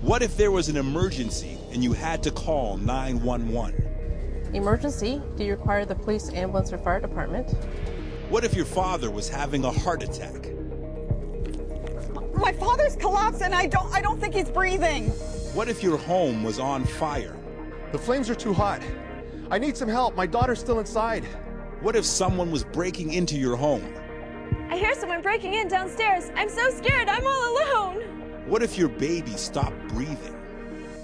What if there was an emergency and you had to call 911? Emergency? Do you require the police, ambulance, or fire department? What if your father was having a heart attack? My father's collapsed and I don't think he's breathing. What if your home was on fire? The flames are too hot. I need some help. My daughter's still inside. What if someone was breaking into your home? I hear someone breaking in downstairs. I'm so scared. I'm all alone. What if your baby stopped breathing?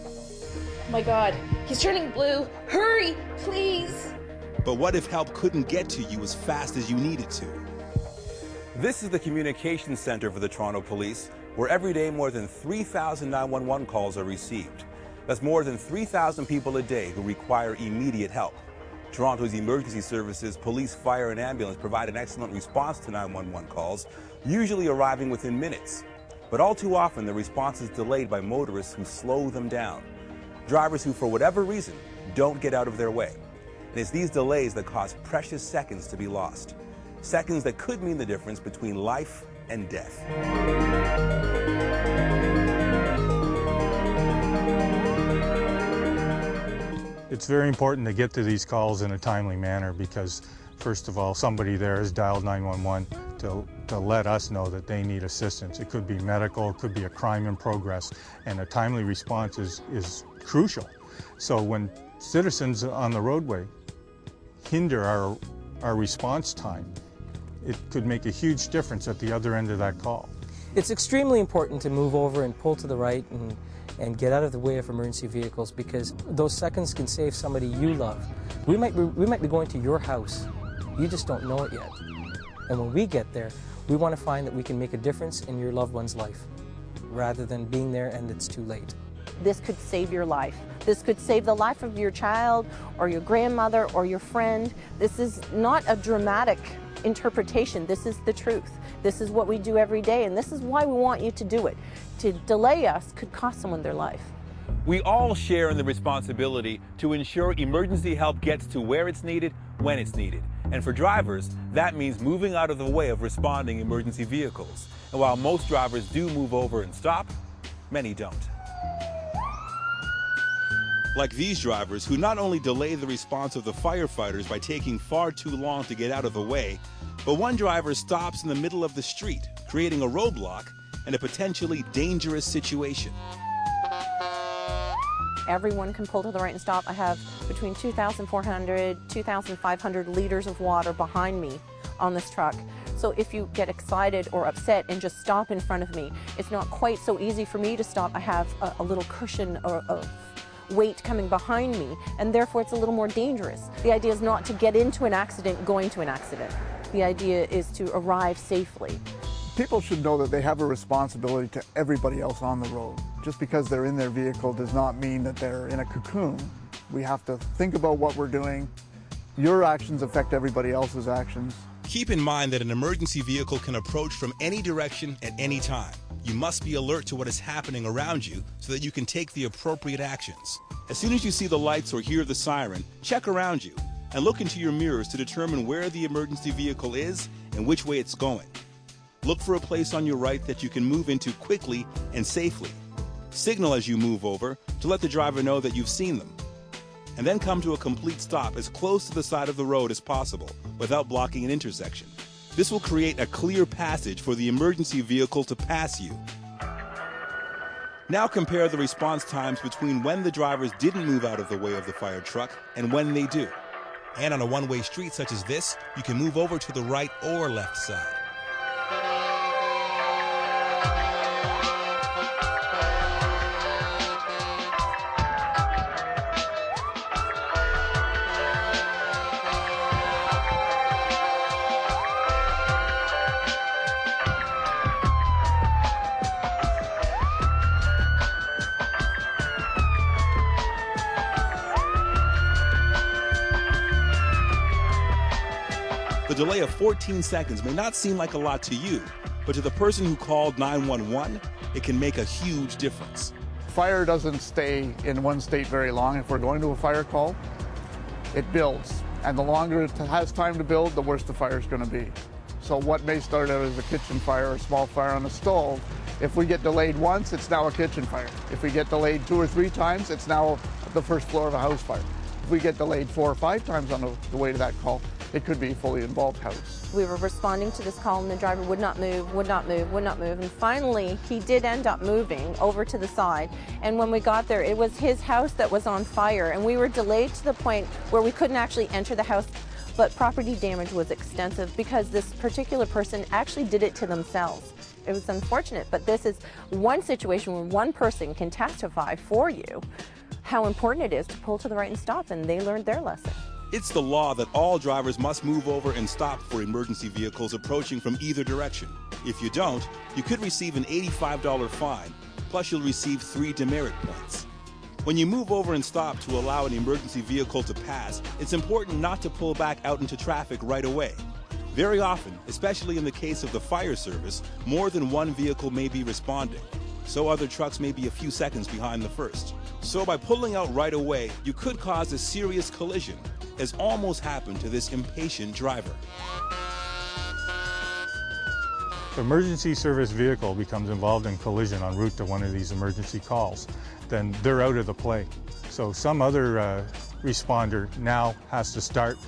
Oh my God, he's turning blue. Hurry, please. But what if help couldn't get to you as fast as you needed to? This is the communications center for the Toronto Police, where every day more than 3,000 911 calls are received. That's more than 3,000 people a day who require immediate help. Toronto's emergency services, police, fire, and ambulance provide an excellent response to 911 calls, usually arriving within minutes. But all too often, the response is delayed by motorists who slow them down. Drivers who, for whatever reason, don't get out of their way. And it's these delays that cause precious seconds to be lost. Seconds that could mean the difference between life and death. It's very important to get to these calls in a timely manner because, first of all, somebody there has dialed 911 to let us know that they need assistance. It could be medical, it could be a crime in progress, and a timely response is crucial. So when citizens on the roadway hinder our response time, it could make a huge difference at the other end of that call. It's extremely important to move over and pull to the right and get out of the way of emergency vehicles because those seconds can save somebody you love. We might be going to your house. You just don't know it yet. And when we get there, we want to find that we can make a difference in your loved one's life rather than being there and it's too late. This could save your life. This could save the life of your child or your grandmother or your friend. This is not a dramatic interpretation. This is the truth. This is what we do every day, and this is why we want you to do it. To delay us could cost someone their life. We all share in the responsibility to ensure emergency help gets to where it's needed, when it's needed. And for drivers, that means moving out of the way of responding emergency vehicles. And while most drivers do move over and stop, many don't. Like these drivers who not only delay the response of the firefighters by taking far too long to get out of the way, but one driver stops in the middle of the street, creating a roadblock and a potentially dangerous situation. Everyone can pull to the right and stop. I have between 2,400, 2,500 liters of water behind me on this truck. So if you get excited or upset and just stop in front of me, it's not quite so easy for me to stop. I have a little cushion of weight coming behind me, and therefore it's a little more dangerous. The idea is not to get into an accident going to an accident. The idea is to arrive safely. People should know that they have a responsibility to everybody else on the road. Just because they're in their vehicle does not mean that they're in a cocoon. We have to think about what we're doing. Your actions affect everybody else's actions. Keep in mind that an emergency vehicle can approach from any direction at any time. You must be alert to what is happening around you so that you can take the appropriate actions. As soon as you see the lights or hear the siren, check around you and look into your mirrors to determine where the emergency vehicle is and which way it's going. Look for a place on your right that you can move into quickly and safely. Signal as you move over to let the driver know that you've seen them. And then come to a complete stop as close to the side of the road as possible without blocking an intersection. This will create a clear passage for the emergency vehicle to pass you. Now compare the response times between when the drivers didn't move out of the way of the fire truck and when they do. And on a one-way street such as this, you can move over to the right or left side. The delay of 14 seconds may not seem like a lot to you, but to the person who called 911, it can make a huge difference. Fire doesn't stay in one state very long. If we're going to a fire call, it builds. And the longer it has time to build, the worse the fire is going to be. So what may start out as a kitchen fire or a small fire on a stove If we get delayed once, it's now a kitchen fire. If we get delayed 2 or 3 times, it's now the first floor of a house fire. If we get delayed 4 or 5 times on the way to that call, it could be a fully involved house. We were responding to this call and the driver would not move, would not move, would not move. And finally, he did end up moving over to the side. And when we got there, it was his house that was on fire. And we were delayed to the point where we couldn't actually enter the house. But property damage was extensive because this particular person actually did it to themselves. It was unfortunate, but this is one situation where one person can testify for you how important it is to pull to the right and stop, and they learned their lesson. It's the law that all drivers must move over and stop for emergency vehicles approaching from either direction. If you don't, you could receive an $85 fine, plus you'll receive 3 demerit points. When you move over and stop to allow an emergency vehicle to pass, it's important not to pull back out into traffic right away. Very often, especially in the case of the fire service, more than one vehicle may be responding, so other trucks may be a few seconds behind the first. So by pulling out right away, you could cause a serious collision, as almost happened to this impatient driver. If an emergency service vehicle becomes involved in collision en route to one of these emergency calls, then they're out of the play. So some other responder now has to start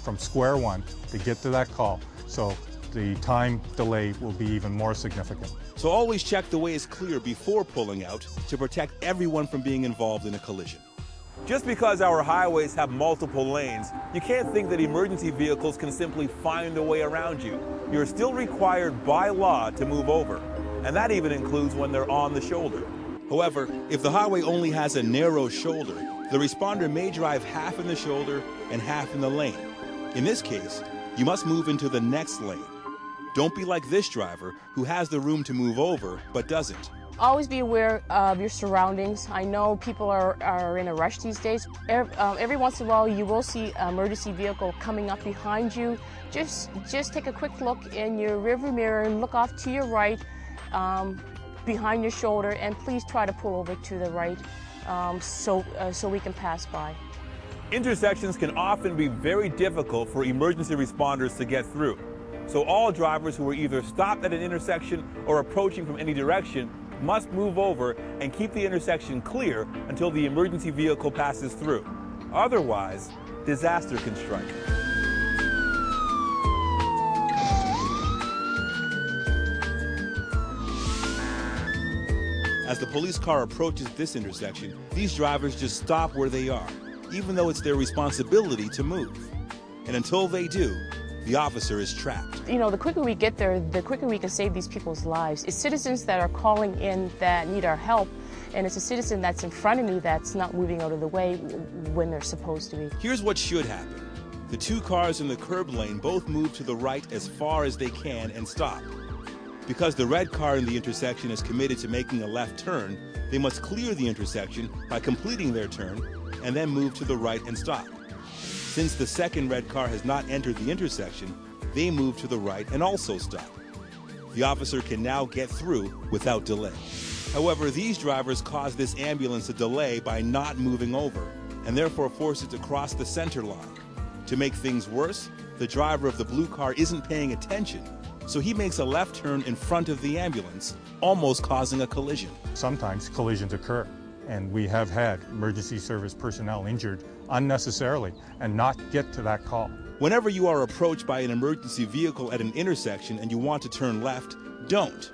from square one to get to that call. So the time delay will be even more significant. So always check the way is clear before pulling out to protect everyone from being involved in a collision. Just because our highways have multiple lanes, you can't think that emergency vehicles can simply find a way around you. You're still required by law to move over, and that even includes when they're on the shoulder. However, if the highway only has a narrow shoulder, the responder may drive half in the shoulder and half in the lane. In this case, you must move into the next lane. Don't be like this driver who has the room to move over but doesn't. Always be aware of your surroundings. I know people are in a rush these days. Every once in a while you will see an emergency vehicle coming up behind you. Just take a quick look in your rearview mirror and look off to your right, behind your shoulder, and please try to pull over to the right so we can pass by. Intersections can often be very difficult for emergency responders to get through. So all drivers who are either stopped at an intersection or approaching from any direction must move over and keep the intersection clear until the emergency vehicle passes through. Otherwise, disaster can strike. As the police car approaches this intersection, these drivers just stop where they are, even though it's their responsibility to move. And until they do, the officer is trapped. You know, the quicker we get there, the quicker we can save these people's lives. It's citizens that are calling in that need our help, and it's a citizen that's in front of me that's not moving out of the way when they're supposed to be. Here's what should happen. The 2 cars in the curb lane both move to the right as far as they can and stop. Because the red car in the intersection is committed to making a left turn, they must clear the intersection by completing their turn and then move to the right and stop. Since the second red car has not entered the intersection, they move to the right and also stop. The officer can now get through without delay. However, these drivers cause this ambulance a delay by not moving over, and therefore force it to cross the center line. To make things worse, the driver of the blue car isn't paying attention, so he makes a left turn in front of the ambulance, almost causing a collision. Sometimes collisions occur, and we have had emergency service personnel injured unnecessarily and not get to that call. Whenever you are approached by an emergency vehicle at an intersection and you want to turn left, don't.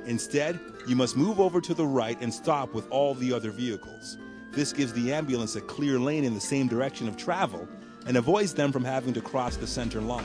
Instead, you must move over to the right and stop with all the other vehicles. This gives the ambulance a clear lane in the same direction of travel and avoids them from having to cross the center line.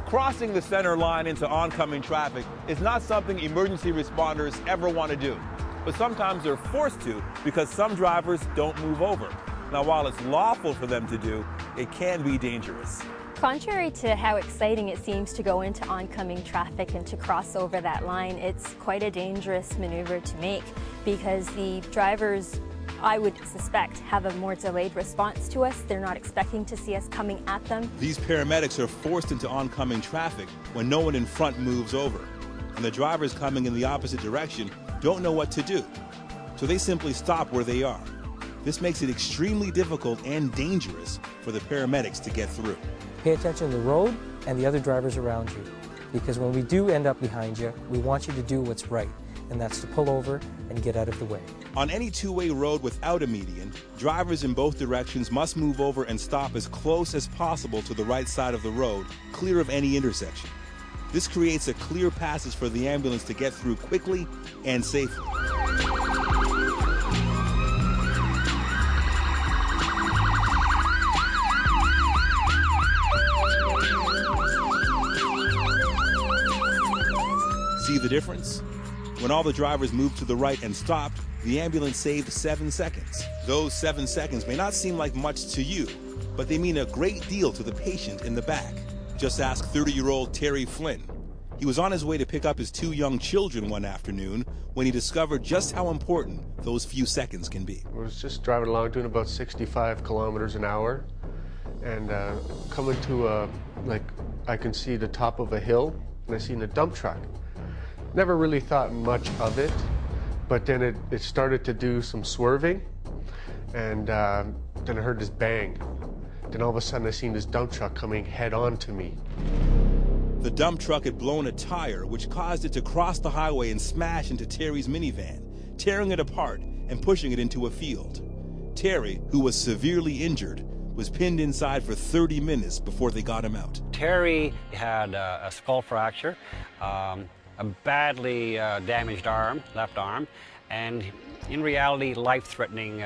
Crossing the center line into oncoming traffic is not something emergency responders ever want to do, but sometimes they're forced to because some drivers don't move over. Now, while it's lawful for them to do, it can be dangerous. Contrary to how exciting it seems to go into oncoming traffic and to cross over that line, it's quite a dangerous maneuver to make because the drivers, I would suspect, have a more delayed response to us. They're not expecting to see us coming at them. These paramedics are forced into oncoming traffic when no one in front moves over, and the drivers coming in the opposite direction don't know what to do, so they simply stop where they are. This makes it extremely difficult and dangerous for the paramedics to get through. Pay attention to the road and the other drivers around you, because when we do end up behind you, we want you to do what's right. and that's to pull over and get out of the way. On any two-way road without a median, drivers in both directions must move over and stop as close as possible to the right side of the road, clear of any intersection. This creates a clear passage for the ambulance to get through quickly and safely. See the difference? When all the drivers moved to the right and stopped, the ambulance saved 7 seconds. Those 7 seconds may not seem like much to you, but they mean a great deal to the patient in the back. Just ask 30-year-old Terry Flynn. He was on his way to pick up his 2 young children one afternoon when he discovered just how important those few seconds can be. I was just driving along doing about 65 kilometers an hour and coming to I can see the top of a hill and I seen a dump truck. Never really thought much of it, but then it started to do some swerving, and then I heard this bang. Then all of a sudden I seen this dump truck coming head on to me. The dump truck had blown a tire, which caused it to cross the highway and smash into Terry's minivan, tearing it apart and pushing it into a field. Terry, who was severely injured, was pinned inside for 30 minutes before they got him out. Terry had a skull fracture, a badly damaged arm, left arm, and in reality, life-threatening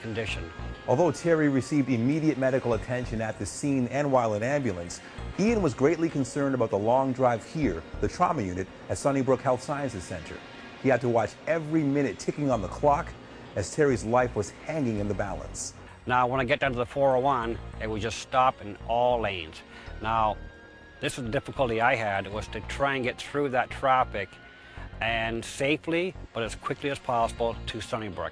condition. Although Terry received immediate medical attention at the scene and while in ambulance, Ian was greatly concerned about the long drive here, the trauma unit at Sunnybrook Health Sciences Center. He had to watch every minute ticking on the clock as Terry's life was hanging in the balance. Now, when I get down to the 401, it would just stop in all lanes. Now, this was the difficulty I had, was to try and get through that traffic and safely, but as quickly as possible, to Sunnybrook.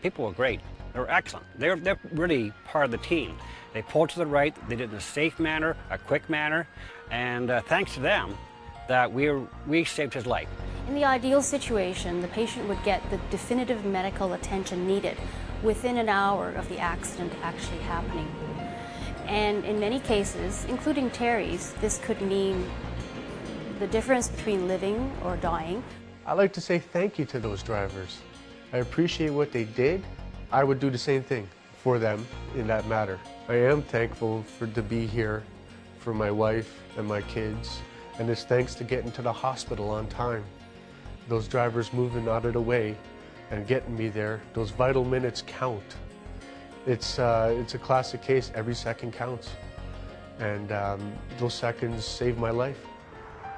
People were great. They were excellent. They're really part of the team. They pulled to the right, they did it in a safe manner, a quick manner, and thanks to them, that we saved his life. In the ideal situation, the patient would get the definitive medical attention needed within an hour of the accident actually happening. And in many cases, including Terry's, this could mean the difference between living or dying. I like to say thank you to those drivers. I appreciate what they did. I would do the same thing for them in that matter. I am thankful to be here for my wife and my kids, and it's thanks to getting to the hospital on time. Those drivers moving out of the way and getting me there, those vital minutes count. It's a classic case, every second counts. And those seconds saved my life.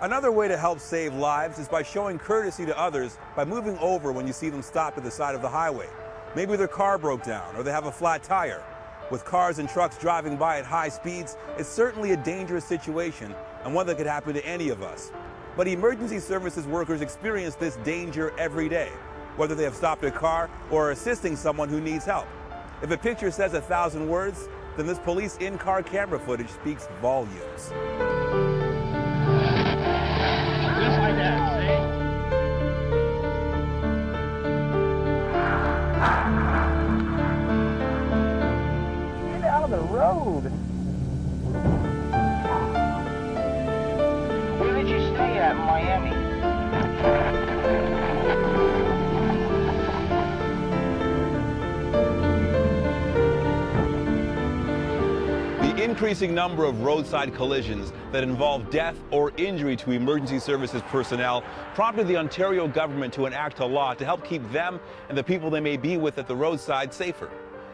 Another way to help save lives is by showing courtesy to others by moving over when you see them stop at the side of the highway. Maybe their car broke down or they have a flat tire. With cars and trucks driving by at high speeds, it's certainly a dangerous situation and one that could happen to any of us. But emergency services workers experience this danger every day, whether they have stopped a car or are assisting someone who needs help. If a picture says 1,000 words, then this police in-car camera footage speaks volumes. Just like that, see? Get out of the road. Where did you stay at in Miami? The increasing number of roadside collisions that involve death or injury to emergency services personnel prompted the Ontario government to enact a law to help keep them and the people they may be with at the roadside safer.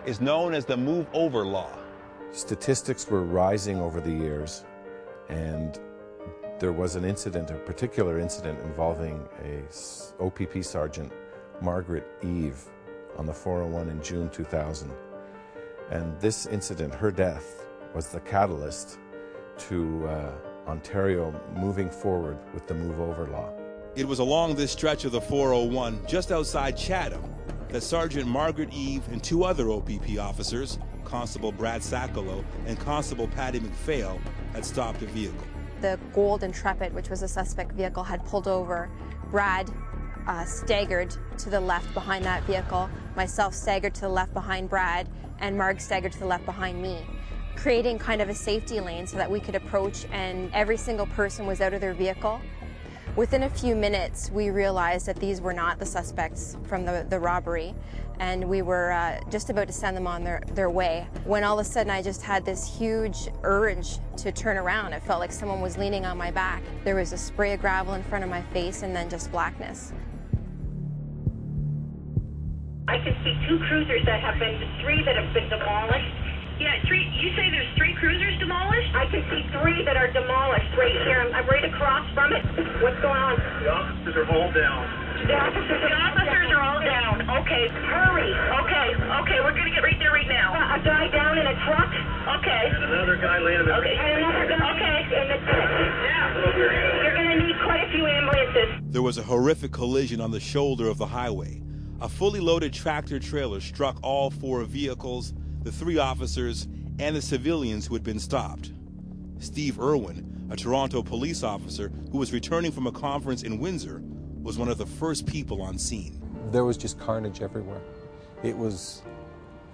It's known as the Move Over Law. Statistics were rising over the years, and there was an incident, a particular incident involving a OPP Sergeant, Margaret Eve, on the 401 in June 2000. And this incident, her death, was the catalyst to Ontario moving forward with the Move Over Law. It was along this stretch of the 401, just outside Chatham, that Sergeant Margaret Eve and 2 other OPP officers, Constable Brad Sacolo and Constable Patty McPhail, had stopped a vehicle. The gold Intrepid, which was a suspect vehicle, had pulled over. Brad staggered to the left behind that vehicle, myself staggered to the left behind Brad, and Marg staggered to the left behind me, creating kind of a safety lane so that we could approach, and every single person was out of their vehicle. Within a few minutes, we realized that these were not the suspects from the robbery, and we were just about to send them on their way, when all of a sudden I just had this huge urge to turn around. It felt like someone was leaning on my back. There was a spray of gravel in front of my face and then just blackness. I can see 2 cruisers that have been, 3 that have been demolished. Yeah, 3, you say there's 3 cruisers demolished? I can see 3 that are demolished right here. I'm right across from it. What's going on? The officers are all down. The officers are all down. Okay, hurry. Okay, we're gonna get right there right now. A guy down in a truck? Okay. And another guy landed. Okay, and another guy. Okay, and that's it. Yeah. You're gonna need quite a few ambulances. There was a horrific collision on the shoulder of the highway. A fully loaded tractor trailer struck all 4 vehicles, the 3 officers, and the civilians who had been stopped. Steve Irwin, a Toronto police officer who was returning from a conference in Windsor, was one of the first people on scene. There was just carnage everywhere. It was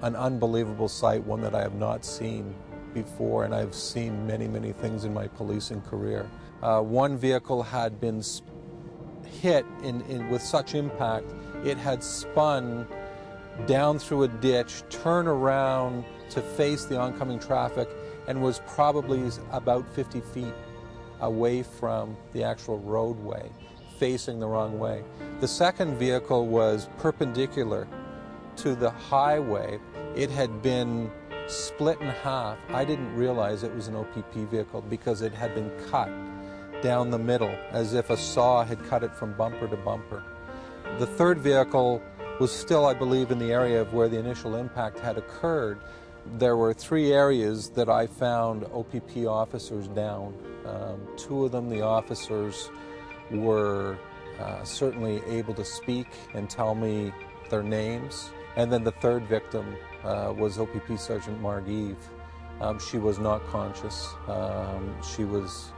an unbelievable sight, one that I have not seen before, and I've seen many, many things in my policing career. One vehicle had been hit with such impact, it had spun down through a ditch, turned around to face the oncoming traffic, and was probably about 50 feet away from the actual roadway, facing the wrong way. The second vehicle was perpendicular to the highway. It had been split in half. I didn't realize it was an OPP vehicle because it had been cut down the middle as if a saw had cut it from bumper to bumper. The third vehicle was still, I believe, in the area of where the initial impact had occurred. There were 3 areas that I found OPP officers down. 2 of them, the officers were certainly able to speak and tell me their names. And then the third victim was OPP Sergeant Marg Eve. She was not conscious. She was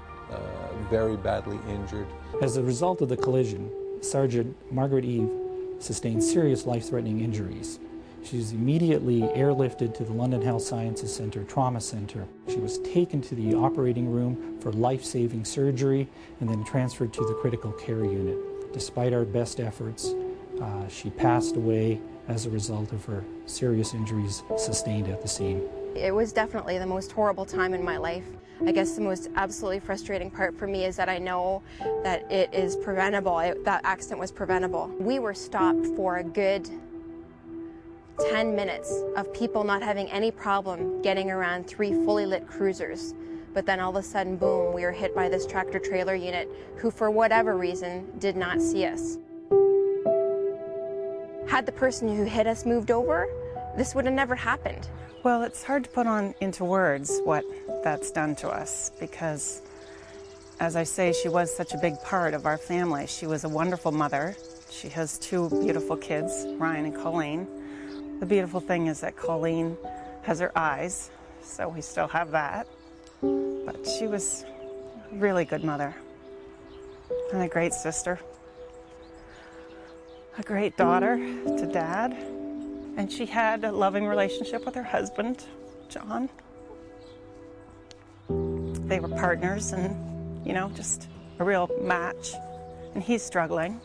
very badly injured. As a result of the collision, Sergeant Margaret Eve sustained serious life-threatening injuries. She was immediately airlifted to the London Health Sciences Centre Trauma Centre. She was taken to the operating room for life-saving surgery and then transferred to the critical care unit. Despite our best efforts, she passed away as a result of her serious injuries sustained at the scene. It was definitely the most horrible time in my life. I guess the most absolutely frustrating part for me is that I know that it is preventable. That accident was preventable. We were stopped for a good 10 minutes of people not having any problem getting around 3 fully lit cruisers. But then all of a sudden, boom, we were hit by this tractor trailer unit who, for whatever reason, did not see us. Had the person who hit us moved over, this would have never happened. Well, it's hard to put into words what that's done to us because, as I say, she was such a big part of our family. She was a wonderful mother. She has 2 beautiful kids, Ryan and Colleen. The beautiful thing is that Colleen has her eyes, so we still have that. But she was a really good mother and a great sister, a great daughter to Dad. And she had a loving relationship with her husband, John. They were partners and, you know, just a real match. And he's struggling.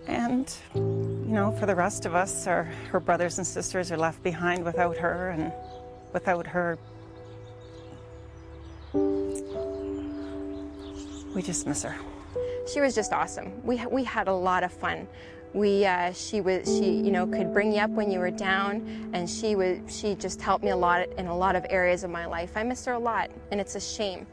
And, you know, for the rest of us, her brothers and sisters are left behind without her, and without her, we just miss her. She was just awesome. We had a lot of fun. She you know, could bring you up when you were down, and she just helped me a lot in a lot of areas of my life. I miss her a lot, and it's a shame.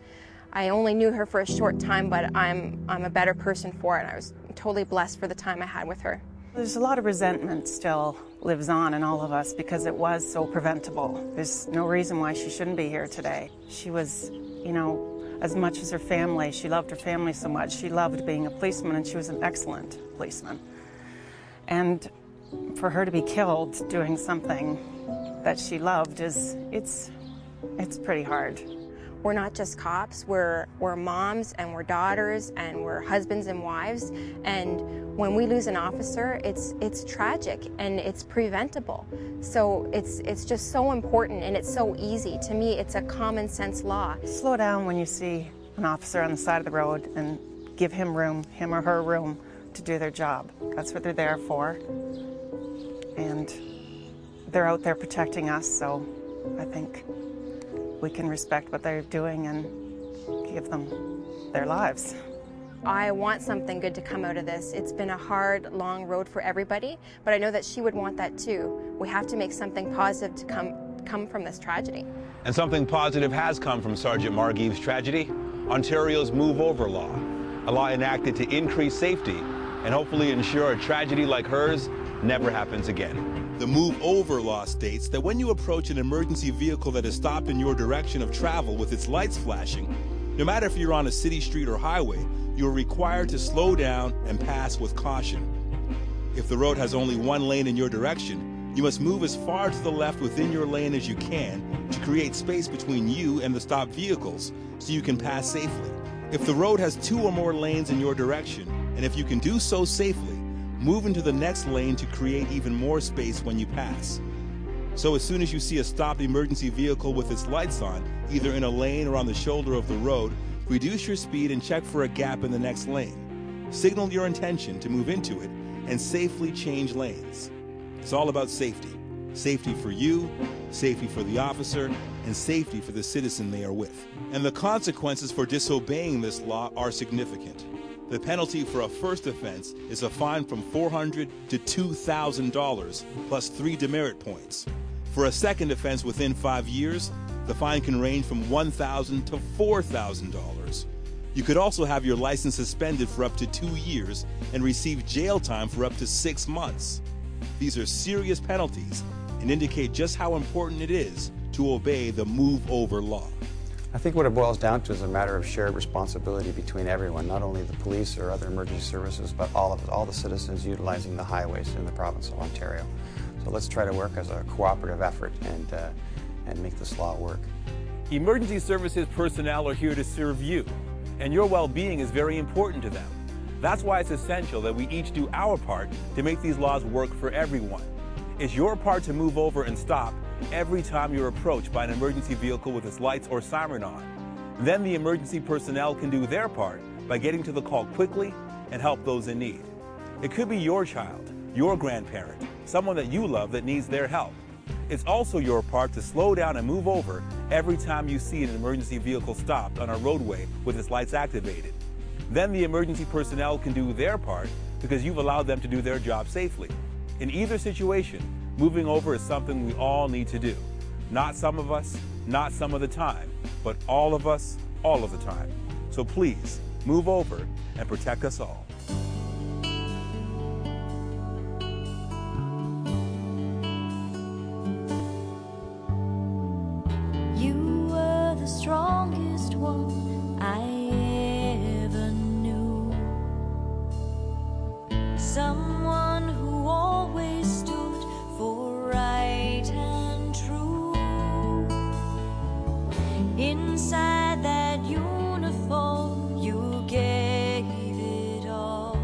I only knew her for a short time, but I'm a better person for it. I was totally blessed for the time I had with her. There's a lot of resentment still lives on in all of us because it was so preventable. There's no reason why she shouldn't be here today. She was, you know, as much as her family, she loved her family so much. She loved being a policeman, and she was an excellent policeman. And for her to be killed doing something that she loved it's pretty hard. We're not just cops, we're moms and we're daughters and we're husbands and wives, and when we lose an officer, it's tragic and it's preventable. So it's just so important, and it's so easy. To me, it's a common sense law. Slow down when you see an officer on the side of the road and give him room, him or her room, to do their job. That's what they're there for. And they're out there protecting us, so I think we can respect what they're doing and give them their lives. I want something good to come out of this. It's been a hard, long road for everybody, but I know that she would want that too. We have to make something positive to come from this tragedy. And something positive has come from Sergeant Marg Eve's tragedy: Ontario's Move Over Law, a law enacted to increase safety and hopefully ensure a tragedy like hers never happens again. The Move Over Law states that when you approach an emergency vehicle that is stopped in your direction of travel with its lights flashing, no matter if you're on a city street or highway, you are required to slow down and pass with caution. If the road has only one lane in your direction, you must move as far to the left within your lane as you can to create space between you and the stopped vehicles so you can pass safely. If the road has 2 or more lanes in your direction, and if you can do so safely, move into the next lane to create even more space when you pass. So as soon as you see a stopped emergency vehicle with its lights on, either in a lane or on the shoulder of the road, reduce your speed and check for a gap in the next lane. Signal your intention to move into it and safely change lanes. It's all about safety. Safety for you, safety for the officer, and safety for the citizen they are with. And the consequences for disobeying this law are significant. The penalty for a first offense is a fine from $400 to $2,000 plus 3 demerit points. For a second offense within 5 years, the fine can range from $1,000 to $4,000. You could also have your license suspended for up to 2 years and receive jail time for up to 6 months. These are serious penalties and indicate just how important it is to obey the Move Over Law. I think what it boils down to is a matter of shared responsibility between everyone, not only the police or other emergency services, but all the citizens utilizing the highways in the province of Ontario. So let's try to work as a cooperative effort and make this law work. Emergency services personnel are here to serve you, and your well-being is very important to them. That's why it's essential that we each do our part to make these laws work for everyone. It's your part to move over and stop every time you're approached by an emergency vehicle with its lights or siren on. Then the emergency personnel can do their part by getting to the call quickly and help those in need. It could be your child, your grandparent, someone that you love that needs their help. It's also your part to slow down and move over every time you see an emergency vehicle stopped on a roadway with its lights activated. Then the emergency personnel can do their part because you've allowed them to do their job safely. In either situation, moving over is something we all need to do. Not some of us, not some of the time, but all of us, all of the time. So please, move over and protect us all. You were the strongest one I ever knew. Someone who always stood for right and true. Inside that uniform, you gave it all.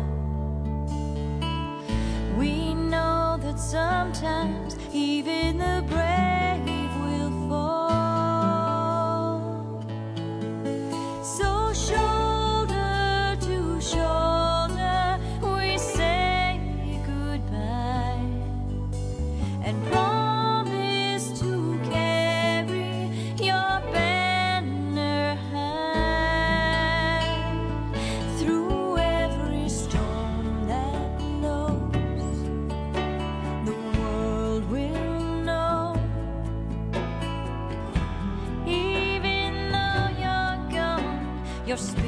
We know that sometimes even the brave will fall. So shoulder to shoulder, we say goodbye and promise to carry your banner high through every storm that blows. The world will know, even though you're gone, you're still